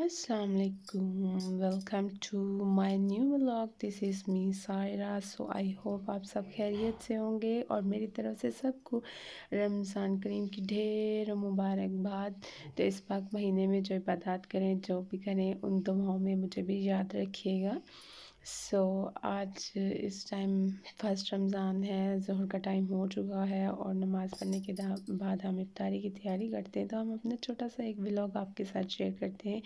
Assalamualaikum, welcome to my new vlog. This is me Saira. So I hope आप सब खैरियत से होंगे और मेरी तरफ से सबको रमज़ान करीम की ढेर मुबारकबाद। तो इस पाक महीने में जो इबादत करें, जो भी करें, उन दुआओं में मुझे भी याद रखिएगा। आज इस टाइम फर्स्ट रमज़ान है, ज़ोहर का टाइम हो चुका है और नमाज़ पढ़ने के बाद हम इफ्तारी की तैयारी करते हैं। तो हम अपना छोटा सा एक व्लॉग आपके साथ शेयर करते हैं।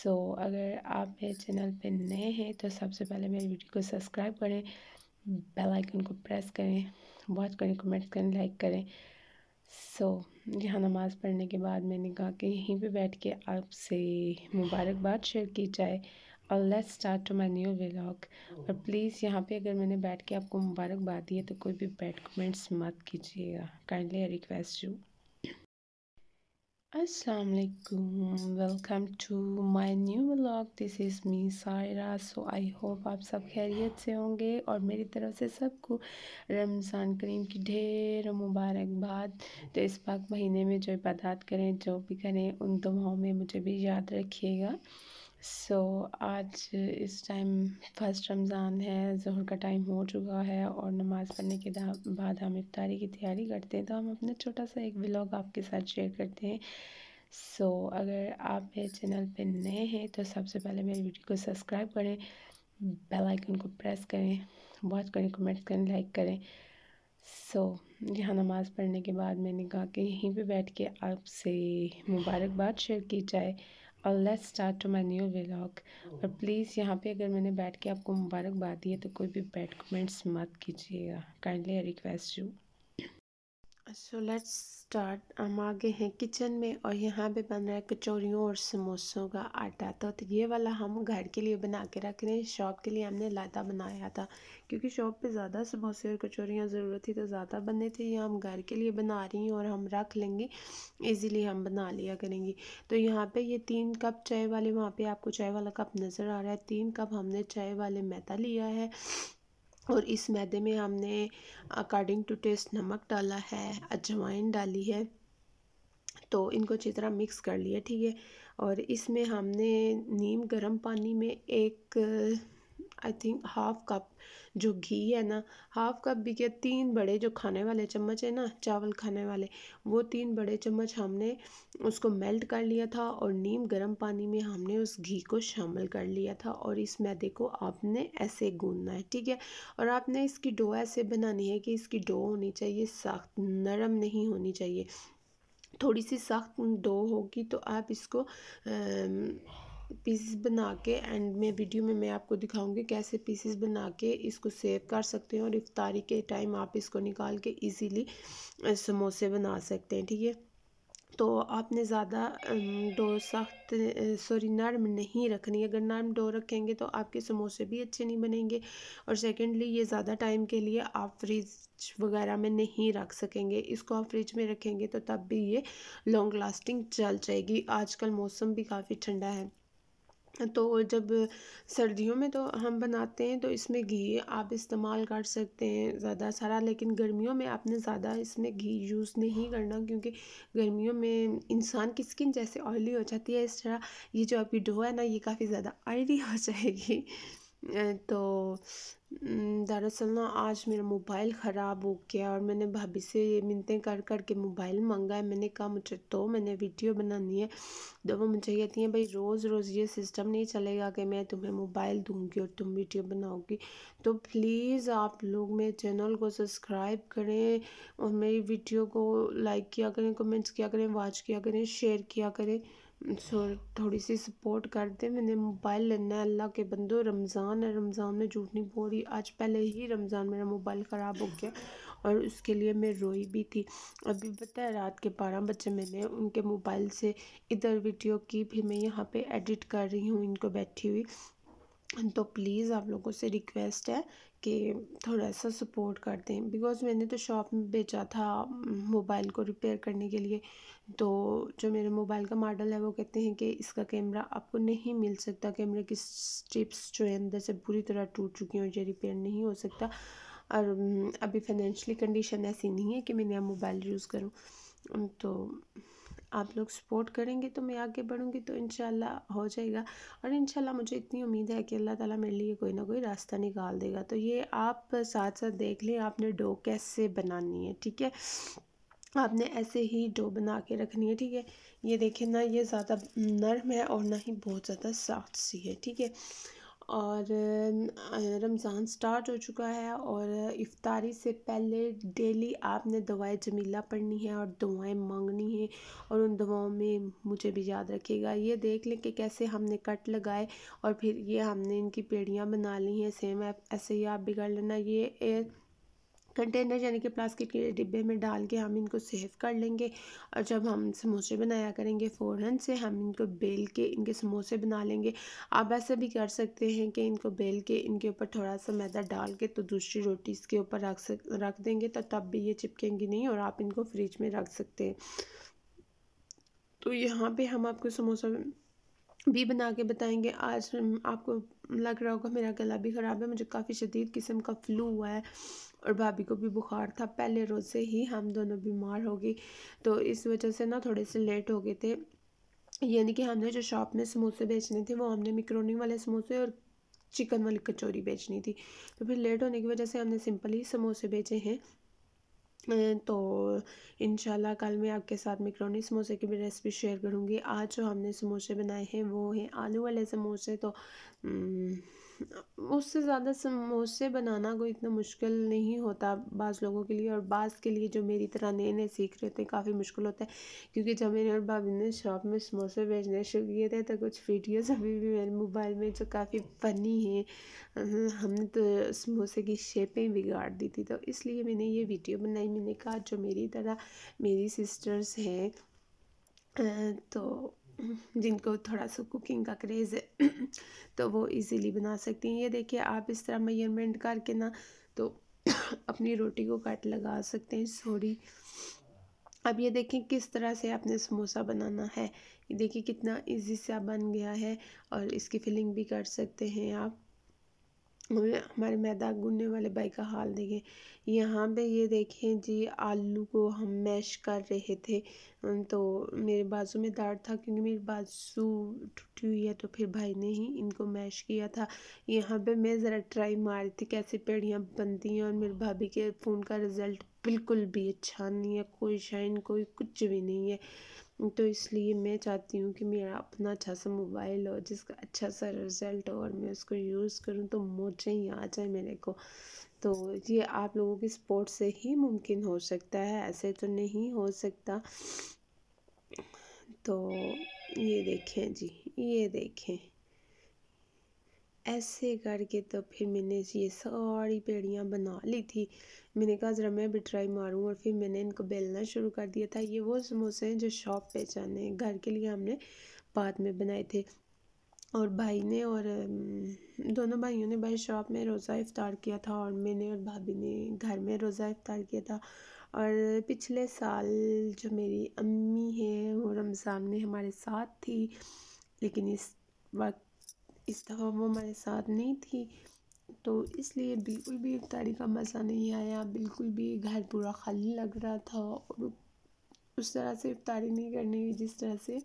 अगर आप मेरे चैनल पे नए हैं तो सबसे पहले मेरी वीडियो को सब्सक्राइब करें, बेल आइकन को प्रेस करें, वॉच करें, कमेंट करें, लाइक करें। यहाँ नमाज़ पढ़ने के बाद मैंने कहा कि यहीं पे बैठ के आपसे मुबारकबाद शेयर की जाए और let's start to my new vlog. और प्लीज़ यहाँ पे अगर मैंने बैठ के आपको मुबारकबाद दी है तो कोई भी बैड कमेंट्स मत कीजिएगा, काइंडली आई रिक्वेस्ट यू। अस्सलाम वालेकुम, welcome to my new vlog. This is me Saira. So I hope आप सब खैरियत से होंगे और मेरी तरफ से सबको रमज़ान करीम की ढेर मुबारकबाद। तो इस पाक महीने में जो इबादत करें, जो भी करें, उन दुआओं में मुझे भी याद रखिएगा। आज इस टाइम फर्स्ट रमज़ान है, ज़ोहर का टाइम हो चुका है और नमाज़ पढ़ने के बाद हम इफ्तारी की तैयारी करते हैं। तो हम अपना छोटा सा एक व्लॉग आपके साथ शेयर करते हैं। अगर आप मेरे चैनल पे नए हैं तो सबसे पहले मेरी वीडियो को सब्सक्राइब करें, बेल आइकन को प्रेस करें, वॉच करें, कमेंट करें, लाइक करें। यहाँ नमाज़ पढ़ने के बाद मैंने कहा कि यहीं पे बैठ के आपसे मुबारकबाद शेयर की जाए और let's start to my new vlog. और प्लीज़ यहाँ पे अगर मैंने बैठ के आपको मुबारकबाद दी है तो कोई भी बैड कमेंट्स मत कीजिएगा, kindly I request you. Let's start. हम आ गए हैं किचन में और यहाँ पे बन रहा है कचौरियों और समोसों का आटा। तो ये वाला हम घर के लिए बना के रख रहे हैं, शॉप के लिए हमने लाता बनाया था क्योंकि शॉप पे ज़्यादा समोसे और कचौरियाँ ज़रूरत थी तो ज़्यादा बनने थे। ये हम घर के लिए बना रही हैं और हम रख लेंगे, इजीली हम बना लिया करेंगे। तो यहाँ पे ये 3 कप चाय वाले, वहाँ पे आपको चाय वाला कप नज़र आ रहा है, 3 कप हमने चाय वाले मैदा लिया है और इस मैदे में हमने अकॉर्डिंग टू टेस्ट नमक डाला है, अजवाइन डाली है। तो इनको अच्छी तरह मिक्स कर लिया, ठीक है। और इसमें हमने नीम गर्म पानी में एक आई थिंक हाफ कप जो घी है ना, हाफ कप भी क्या, 3 बड़े जो खाने वाले चम्मच है ना, चावल खाने वाले, वो 3 बड़े चम्मच हमने उसको मेल्ट कर लिया था और नीम गर्म पानी में हमने उस घी को शामिल कर लिया था। और इस मैदे को आपने ऐसे गूंदना है, ठीक है। और आपने इसकी डो ऐसे बनानी है कि इसकी डो होनी चाहिए सख्त, नरम नहीं होनी चाहिए। थोड़ी सी सख्त डो होगी तो आप इसको पीसेस बना के, एंड में वीडियो में मैं आपको दिखाऊंगी कैसे पीसेस बना के इसको सेव कर सकते हैं और इफ्तारी के टाइम आप इसको निकाल के इजीली समोसे बना सकते हैं, ठीक है। तो आपने ज़्यादा डो सख्त नरम नहीं रखनी। अगर नरम डो रखेंगे तो आपके समोसे भी अच्छे नहीं बनेंगे और सेकेंडली ये ज़्यादा टाइम के लिए आप फ्रिज वगैरह में नहीं रख सकेंगे। इसको आप फ्रिज में रखेंगे तो तब भी ये लॉन्ग लास्टिंग चल जाएगी। आजकल मौसम भी काफ़ी ठंडा है तो जब सर्दियों में तो हम बनाते हैं तो इसमें घी आप इस्तेमाल कर सकते हैं ज़्यादा सारा, लेकिन गर्मियों में आपने ज़्यादा इसमें घी यूज़ नहीं करना क्योंकि गर्मियों में इंसान की स्किन जैसे ऑयली हो जाती है, इस तरह ये जो आपकी डो है ना, ये काफ़ी ज़्यादा ऑयली हो जाएगी। तो दरअसल ना आज मेरा मोबाइल ख़राब हो गया और मैंने भाभी से ये मिन्नतें कर कर के मोबाइल मंगा है। मैंने कहा मुझे तो मैंने वीडियो बनानी है, तो वो मुझे कहती हैं भाई रोज़ रोज़ ये सिस्टम नहीं चलेगा कि मैं तुम्हें मोबाइल दूंगी और तुम वीडियो बनाओगी। तो प्लीज़ आप लोग मेरे चैनल को सब्सक्राइब करें और मेरी वीडियो को लाइक किया करें, कमेंट्स किया करें, वॉच किया करें, शेयर किया करें। थोड़ी सी सपोर्ट कर दें। मैंने मोबाइल लेना है, अल्लाह के बंदो रमज़ान है, रमज़ान में झूठ नहीं बोल रही। आज पहले ही रमज़ान मेरा मोबाइल ख़राब हो गया और उसके लिए मैं रोई भी थी। अभी पता है रात के 12 बजे मैंने उनके मोबाइल से इधर वीडियो की, फिर मैं यहाँ पे एडिट कर रही हूँ इनको बैठी हुई। तो प्लीज़ आप लोगों से रिक्वेस्ट है कि थोड़ा सा सपोर्ट कर दें, बिकॉज़ मैंने तो शॉप में बेचा था मोबाइल को रिपेयर करने के लिए। तो जो मेरे मोबाइल का मॉडल है वो कहते हैं कि इसका कैमरा आपको नहीं मिल सकता, कैमरे की स्ट्रिप्स जो है अंदर से पूरी तरह टूट चुकी हैं, ये रिपेयर नहीं हो सकता। और अभी फाइनेंशियली कंडीशन ऐसी नहीं है कि मैं नया मोबाइल यूज़ करूँ। तो आप लोग सपोर्ट करेंगे तो मैं आगे बढ़ूँगी, तो इंशाल्लाह हो जाएगा। और इंशाल्लाह मुझे इतनी उम्मीद है कि अल्लाह ताला मेरे लिए कोई ना कोई रास्ता निकाल देगा। तो ये आप साथ साथ देख लें आपने डो कैसे बनानी है, ठीक है। आपने ऐसे ही डो बना के रखनी है, ठीक है। ये देखें ना, ये ज़्यादा नरम है और ना ही बहुत ज़्यादा सख्त सी है, ठीक है। और रमज़ान स्टार्ट हो चुका है और इफ्तारी से पहले डेली आपने दुआए जमीला पढ़नी है और दुआएं मांगनी है। और उन दुआओं में मुझे भी याद रखिएगा। ये देख लें कि कैसे हमने कट लगाए और फिर ये हमने इनकी पेड़ियाँ बना ली हैं। सेम ऐसे ही आप भी कर लेना। ये कंटेनर यानी कि प्लास्टिक के डिब्बे में डाल के हम इनको सेव कर लेंगे। और जब हम समोसे बनाया करेंगे फ़ौरन से हम इनको बेल के इनके समोसे बना लेंगे। आप ऐसा भी कर सकते हैं कि इनको बेल के इनके ऊपर थोड़ा सा मैदा डाल के तो दूसरी रोटी इसके ऊपर रख देंगे, तो तब भी ये चिपकेंगी नहीं और आप इनको फ्रिज में रख सकते हैं। तो यहाँ पे हम आपको समोसा भी बना के बताएंगे। आज आपको लग रहा होगा मेरा गला भी ख़राब है, मुझे काफ़ी शदीद किस्म का फ्लू हुआ है और भाभी को भी बुखार था। पहले रोज़ से ही हम दोनों बीमार हो गई, तो इस वजह से ना थोड़े से लेट हो गए थे। यानी कि हमने जो शॉप में समोसे बेचने थे वो हमने मिक्रोनी वाले समोसे और चिकन वाली कचौरी बेचनी थी, तो फिर लेट होने की वजह से हमने सिंपल ही समोसे बेचे हैं। तो इंशाल्लाह कल मैं आपके साथ मैकरोनी समोसे की भी रेसिपी शेयर करूँगी। आज जो हमने समोसे बनाए हैं वो हैं आलू वाले समोसे। तो उससे ज़्यादा समोसे बनाना कोई इतना मुश्किल नहीं होता बाज़ लोगों के लिए, और बाज़ के लिए जो मेरी तरह नए नए सीख रहे होते हैं काफ़ी मुश्किल होता है। क्योंकि जब मेरे और भाभी ने शॉप में समोसे बेचने शुरू किए थे तो कुछ वीडियोज़ अभी भी मेरे मोबाइल में जो काफ़ी फ़नी हैं। हमने तो समोसे की शेपें बिगाड़ दी थी, तो इसलिए मैंने ये वीडियो बनाई। मैंने कहा जो मेरी तरह मेरी सिस्टर्स हैं तो जिनको थोड़ा सा कुकिंग का क्रेज़ है तो वो इजीली बना सकती हैं। ये देखिए आप इस तरह मेजरमेंट करके ना तो अपनी रोटी को कट लगा सकते हैं। सॉरी, अब ये देखें किस तरह से आपने समोसा बनाना है। ये देखिए कितना इजी सा बन गया है और इसकी फिलिंग भी कर सकते हैं आप। और हमारे मैदा गूंदने वाले भाई का हाल देखें। यहाँ पे ये देखें जी, आलू को हम मैश कर रहे थे। तो मेरे बाजू में दर्द था क्योंकि मेरी बाजू टूटी हुई है, तो फिर भाई ने ही इनको मैश किया था। यहाँ पे मैं ज़रा ट्राई मारी थी कैसे पेड़ियाँ बनती हैं, और मेरे भाभी के फ़ोन का रिज़ल्ट बिल्कुल भी अच्छा नहीं है, कोई शाइन कोई कुछ भी नहीं है। तो इसलिए मैं चाहती हूँ कि मेरा अपना अच्छा सा मोबाइल हो जिसका अच्छा सा रिज़ल्ट हो और मैं उसको यूज़ करूँ तो मुझे ही आ जाए मेरे को। तो ये आप लोगों की सपोर्ट से ही मुमकिन हो सकता है, ऐसे तो नहीं हो सकता। तो ये देखें जी, ये देखें ऐसे करके तो फिर मैंने ये सारी पेड़ियाँ बना ली थी। मैंने कहा ज़रा मैं भी ट्राई मारूँ, और फिर मैंने इनको बेलना शुरू कर दिया था। ये वो समोसे हैं जो शॉप पे जाने हैं, घर के लिए हमने बाद में बनाए थे। और भाई ने और दोनों भाइयों ने भाई शॉप में रोज़ा इफ्तार किया था और मैंने और भाभी ने घर में रोज़ा इफ्तार किया था। और पिछले साल जो मेरी अम्मी है वो रमज़ान में हमारे साथ थी, लेकिन इस दफ़ा वो हमारे साथ नहीं थी, तो इसलिए बिल्कुल भी इफ्तारी का मज़ा नहीं आया। बिल्कुल भी घर पूरा खाली लग रहा था और उस तरह से इफ्तारी नहीं करनी हुई जिस तरह से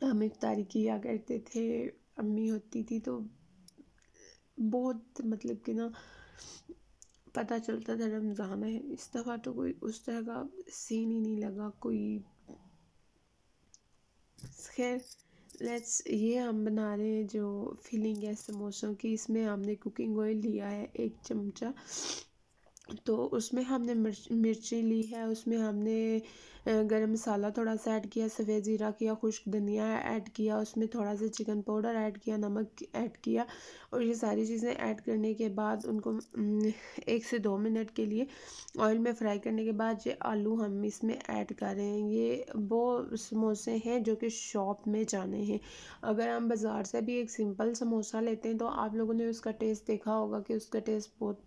हम इफ्तारी किया करते थे। अम्मी होती थी तो बहुत मतलब कि ना पता चलता था रमज़ान है। इस दफ़ा तो कोई उस तरह का सीन ही नहीं लगा कोई। खैर लेट्स, ये हम बना रहे हैं जो फिलिंग है समोसों की। इसमें हमने कुकिंग ऑयल लिया है 1 चमचा, तो उसमें हमने मिर्ची ली है। उसमें हमने गरम मसाला थोड़ा सा ऐड किया, सफ़ेद ज़ीरा किया, खुश्क धनिया ऐड किया, उसमें थोड़ा सा चिकन पाउडर ऐड किया, नमक ऐड किया। और ये सारी चीज़ें ऐड करने के बाद उनको 1 से 2 मिनट के लिए ऑयल में फ्राई करने के बाद ये आलू हम इसमें ऐड कर रहे हैं। ये वो समोसे हैं जो कि शॉप में जाने हैं। अगर हम बाज़ार से भी एक सिंपल समोसा लेते हैं तो आप लोगों ने उसका टेस्ट देखा होगा कि उसका टेस्ट बहुत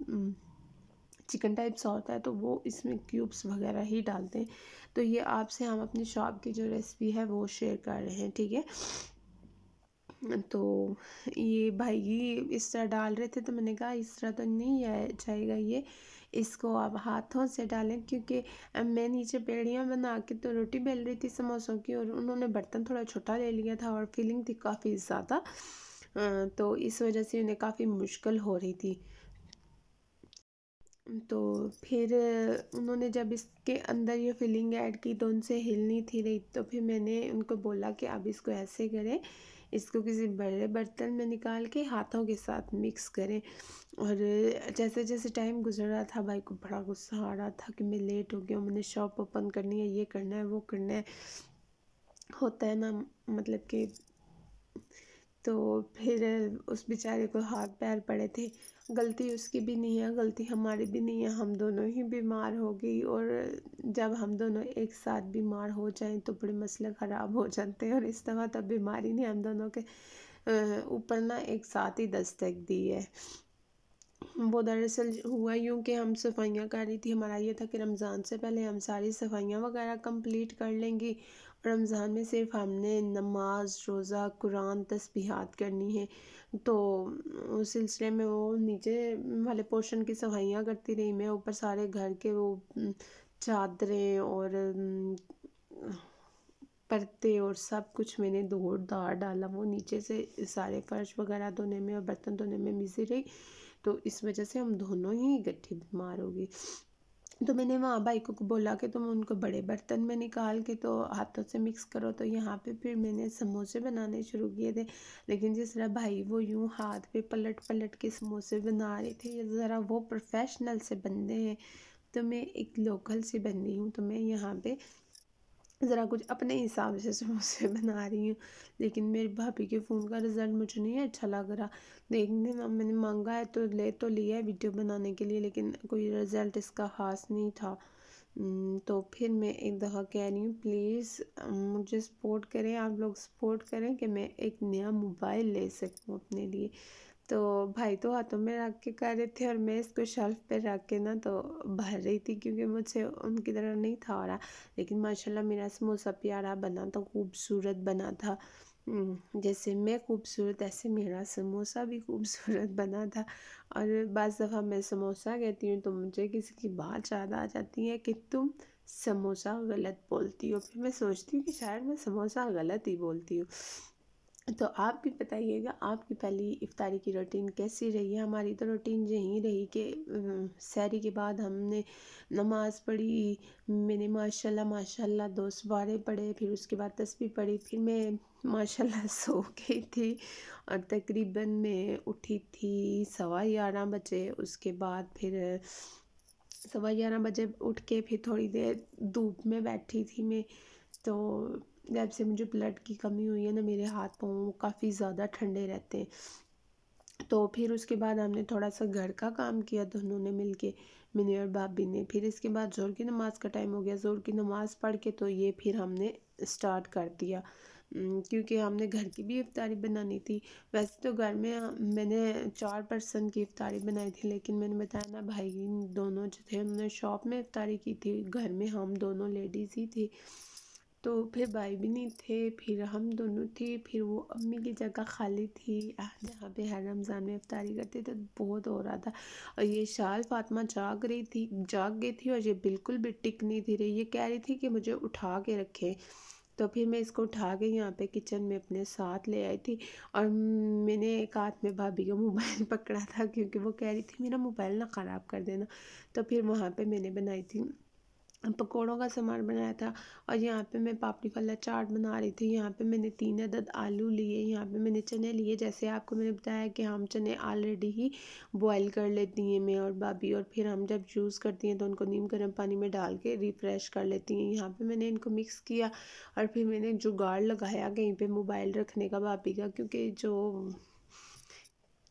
चिकन टाइप सा होता है, तो वो इसमें क्यूब्स वगैरह ही डालते हैं। तो ये आपसे हम अपनी शॉप की जो रेसिपी है वो शेयर कर रहे हैं, ठीक है। तो ये भाई इस तरह डाल रहे थे तो मैंने कहा इस तरह तो नहीं जाएगा, इसको आप हाथों से डालें, क्योंकि मैं नीचे पेड़ियाँ बना के तो रोटी बेल रही थी समोसों की, और उन्होंने बर्तन थोड़ा छोटा ले लिया था और फिलिंग थी काफ़ी ज़्यादा, तो इस वजह से उन्हें काफ़ी मुश्किल हो रही थी। तो फिर उन्होंने जब इसके अंदर ये फिलिंग ऐड की तो उनसे हिल नहीं थी रही, तो फिर मैंने उनको बोला कि अब इसको ऐसे करें, इसको किसी बड़े बर्तन में निकाल के हाथों के साथ मिक्स करें। और जैसे जैसे टाइम गुजर रहा था भाई को बड़ा गुस्सा आ रहा था कि मैं लेट हो गया हूँ, मैंने शॉप ओपन करनी है, ये करना है वो करना है, होता है ना, मतलब कि। तो फिर उस बेचारे को हाथ पैर पड़े थे। गलती उसकी भी नहीं है, गलती हमारी भी नहीं है, हम दोनों ही बीमार हो गई। और जब हम दोनों एक साथ बीमार हो जाएं तो बड़े मसले ख़राब हो जाते हैं, और इस दफ़ा तब बीमारी ने हम दोनों के ऊपर ना एक साथ ही दस्तक दी है। वो दरअसल हुआ यूँ कि हम सफाइयाँ कर रही थी, हमारा ये था कि रमज़ान से पहले हम सारी सफाइयाँ वगैरह कंप्लीट कर लेंगी, और रमज़ान में सिर्फ हमने नमाज रोज़ा कुरान तस्बीहात करनी है। तो उस सिलसिले में वो नीचे वाले पोर्शन की सफाइयाँ करती रही, मैं ऊपर सारे घर के वो चादरें और पर्दे और सब कुछ मैंने धो धा डाला, वो नीचे से सारे फर्श वगैरह धोने में और बर्तन धोने में बिजी रही, तो इस वजह से हम दोनों ही इकट्ठे बीमार हो गए। तो मैंने वहाँ भाई को बोला कि तुम उनको बड़े बर्तन में निकाल के तो हाथों से मिक्स करो, तो यहाँ पे फिर मैंने समोसे बनाने शुरू किए थे। लेकिन जिस तरह भाई वो यूँ हाथ पे पलट पलट के समोसे बना रहे थे, ज़रा वो प्रोफेशनल से बंदे हैं, तो मैं एक लोकल सी बंदी हूँ, तो मैं यहाँ पे ज़रा कुछ अपने हिसाब से समोसे बना रही हूँ। लेकिन मेरी भाभी के फ़ोन का रिज़ल्ट मुझे नहीं अच्छा लग रहा। देखने में मैंने मांगा है तो ले तो लिया है वीडियो बनाने के लिए, लेकिन कोई रिज़ल्ट इसका ख़ास नहीं था। तो फिर मैं एक दफ़ा कह रही हूँ, प्लीज़ मुझे सपोर्ट करें, आप लोग सपोर्ट करें कि मैं एक नया मोबाइल ले सकूँ अपने लिए। तो भाई तो हाथों में रख के कर रहे थे और मैं इसको शेल्फ पे रख के ना तो भर रही थी, क्योंकि मुझसे उनकी तरह नहीं था हो रहा। लेकिन माशाल्लाह मेरा समोसा प्यारा बना था, खूबसूरत बना था। जैसे मैं खूबसूरत ऐसे मेरा समोसा भी खूबसूरत बना था। और बाज़ दफ़ा मैं समोसा कहती हूँ तो मुझे किसी की बात याद आ जाती है कि तुम समोसा गलत बोलती हो, फिर मैं सोचती हूँ कि शायद मैं समोसा गलत ही बोलती हूँ। तो आप भी बताइएगा आपकी पहली इफ्तारी की रूटीन कैसी रही है। हमारी तो रूटीन यही रही कि सहरी के बाद हमने नमाज़ पढ़ी, मैंने माशाल्लाह माशाल्लाह 2 सुबारे पढ़े, फिर उसके बाद तस्बीह पढ़ी, फिर मैं माशाल्लाह सो गई थी और तकरीबन मैं उठी थी 11:15 बजे। उसके बाद फिर 11:15 बजे उठ के फिर थोड़ी देर धूप में बैठी थी मैं। तो जब से मुझे ब्लड की कमी हुई है ना, मेरे हाथ पाँव काफ़ी ज़्यादा ठंडे रहते हैं। तो फिर उसके बाद हमने थोड़ा सा घर का काम किया दोनों ने मिलके, मैंने और भाभी ने। फिर इसके बाद ज़ोहर की नमाज़ का टाइम हो गया, ज़ोहर की नमाज़ पढ़ के तो ये फिर हमने स्टार्ट कर दिया। क्योंकि हमने घर की भी इफ्तारी बनानी थी। वैसे तो घर में मैंने 4 पर्सन की इफ्तारी बनाई थी, लेकिन मैंने बताया ना भाई दोनों जो थे उन्होंने शॉप में इफ्तारी की थी, घर में हम दोनों लेडीज़ ही थी। तो फिर भाई भी नहीं थे, फिर हम दोनों थे, फिर वो अम्मी की जगह खाली थी जहाँ पे हर रमज़ान में इफ्तारी करते थे। बहुत हो रहा था, और ये शाल फातिमा जाग गई थी, और ये बिल्कुल भी टिक नहीं थी रही, ये कह रही थी कि मुझे उठा के रखें। तो फिर मैं इसको उठा के यहाँ पे किचन में अपने साथ ले आई थी, और मैंने एक हाथ में भाभी का मोबाइल पकड़ा था, क्योंकि वो कह रही थी मेरा मोबाइल ना ख़राब कर देना। तो फिर वहाँ पे मैंने बनाई थी पकौड़ों का सामान बनाया था, और यहाँ पे मैं पापड़ी वाला चाट बना रही थी। यहाँ पे मैंने 3 अदद आलू लिए, यहाँ पे मैंने चने लिए। जैसे आपको मैंने बताया कि हम चने ऑलरेडी ही बॉईल कर लेती हैं मैं और भाभी, और फिर हम जब यूज़ करती हैं तो उनको नीम गर्म पानी में डाल के रिफ़्रेश कर लेती हैं। यहाँ पे मैंने इनको मिक्स किया, और फिर मैंने एक जुगाड़ लगाया कहीं पे मोबाइल रखने का भाभी का, क्योंकि जो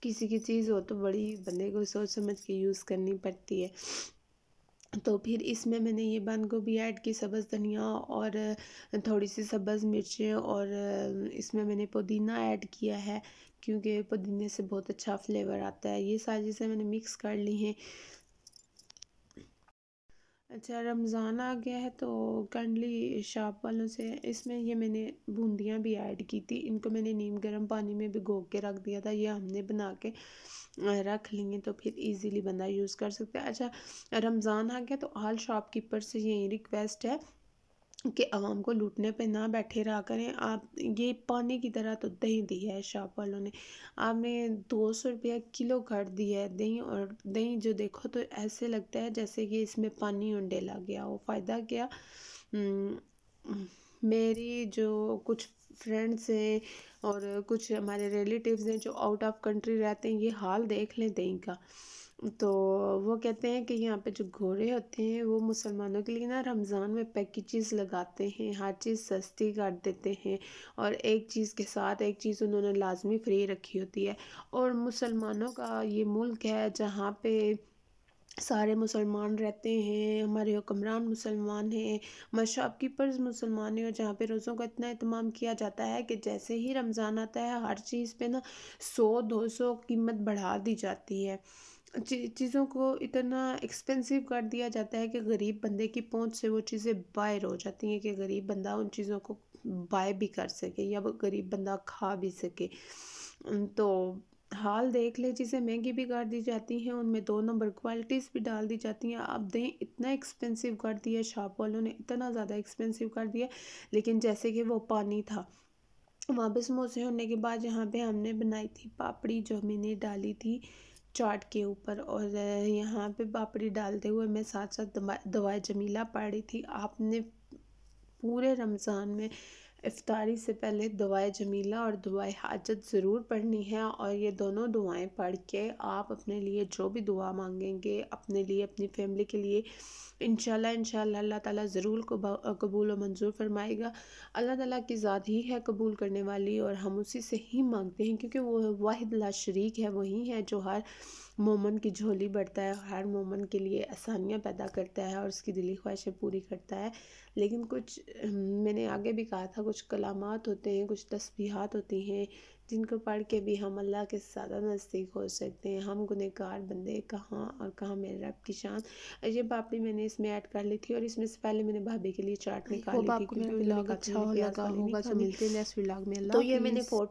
किसी की चीज़ हो तो बड़ी बंदे को सोच समझ के यूज़ करनी पड़ती है। तो फिर इसमें मैंने ये बंद गोभी ऐड की, सब्ज़ धनिया और थोड़ी सी सब्ज़ मिर्चें, और इसमें मैंने पुदीना ऐड किया है, क्योंकि पुदीने से बहुत अच्छा फ्लेवर आता है। ये सारी चीज़ें मैंने मिक्स कर ली हैं। अच्छा, रमज़ान आ गया है तो काइंडली शॉप वालों से इसमें ये मैंने बूंदियाँ भी ऐड की थी। इनको मैंने नीम गर्म पानी में भिगो के रख दिया था। ये हमने बना के रख लेंगे तो फिर इजीली बंदा यूज़ कर सकता है। अच्छा, रमज़ान आ गया तो ऑल शॉपकीपर से यही रिक्वेस्ट है कि आवाम को लूटने पे ना बैठे रहा करें आप। ये पानी की तरह तो दही दी है शॉप वालों ने। आपने 200 रुपया किलो कर दिया है दही, और दही जो देखो तो ऐसे लगता है जैसे कि इसमें पानी उंडे लग गया हो। फ़ायदा क्या। हम्म, मेरी जो कुछ फ्रेंड्स हैं और कुछ हमारे रिलेटिव्स हैं जो आउट ऑफ कंट्री रहते हैं, ये हाल देख लें दही का। तो वो कहते हैं कि यहाँ पे जो घोड़े होते हैं वो मुसलमानों के लिए ना रमज़ान में पैकेजेस लगाते हैं, हर चीज़ सस्ती कर देते हैं, और एक चीज़ के साथ एक चीज़ उन्होंने लाजमी फ्री रखी होती है। और मुसलमानों का ये मुल्क है जहाँ पे सारे मुसलमान रहते हैं, हमारे हुक्मरान मुसलमान हैं, हमारे शॉपकीपर्स मुसलमान हैं, और जहाँ पे रोज़ों का इतना एहतमाम किया जाता है कि जैसे ही रमज़ान आता है हर चीज़ पे ना 100-200 कीमत बढ़ा दी जाती है। चीज़ों को इतना एक्सपेंसिव कर दिया जाता है कि गरीब बंदे की पहुंच से वो चीज़ें बाहर हो जाती हैं कि गरीब बंदा उन चीज़ों को बाय भी कर सके या वो गरीब बंदा खा भी सके। तो हाल देख ले, चीज़ें महंगी भी कर दी जाती हैं, उनमें 2 नंबर क्वालिटीज़ भी डाल दी जाती हैं। अब दें इतना एक्सपेंसिव कर दिया शॉप वालों ने, इतना ज़्यादा एक्सपेंसिव कर दिया। लेकिन जैसे कि वो पानी था, वहाँ पे समोसे होने के बाद यहाँ पे हमने बनाई थी पापड़ी जो मैंने डाली थी चाट के ऊपर, और यहाँ पे पापड़ी डालते हुए मैं साथ साथ दवाई जमीला पढ़ रही थी। आपने पूरे रमज़ान में इफ्तारी से पहले दुआए जमीला और दुआए हाजत ज़रूर पढ़नी है, और ये दोनों दुआएं पढ़ के आप अपने लिए जो भी दुआ मांगेंगे, अपने लिए अपनी फैमिली के लिए, इंशाल्लाह इंशाल्लाह अल्लाह ताला ज़रूर कबूल व मंजूर फरमाएगा। अल्लाह ताला की ज़ात ही है कबूल करने वाली, और हम उसी से ही मांगते हैं क्योंकि वो वाहिद ला शरीक है। वही है जो हर मोमन की झोली भरता है, हर मोमन के लिए आसानियाँ पैदा करता है और उसकी दिली ख्वाहिशें पूरी करता है। लेकिन कुछ मैंने आगे भी कहा था, कुछ कलामात होते हैं, कुछ तस्बीहात होती हैं जिनको पढ़ के भी हम अल्लाह के ज़्यादा नज़दीक हो सकते हैं। हम गुनहगार बंदे कहाँ और कहाँ मेरे रब की शान। ये पापड़ी मैंने इसमें ऐड कर ली थी, और इसमें से पहले मैंने भाभी के लिए चाट आई निकाली होप थी आपको मेरा क्योंकि उन्होंने व्लॉग कहा अच्छा मैंने प्याज लगा वाली नहीं होगा। सो खानी। मिलते हैं नेक्स्ट व्लॉग में। तो अल्लाह ये मैंने हाफिज़। 4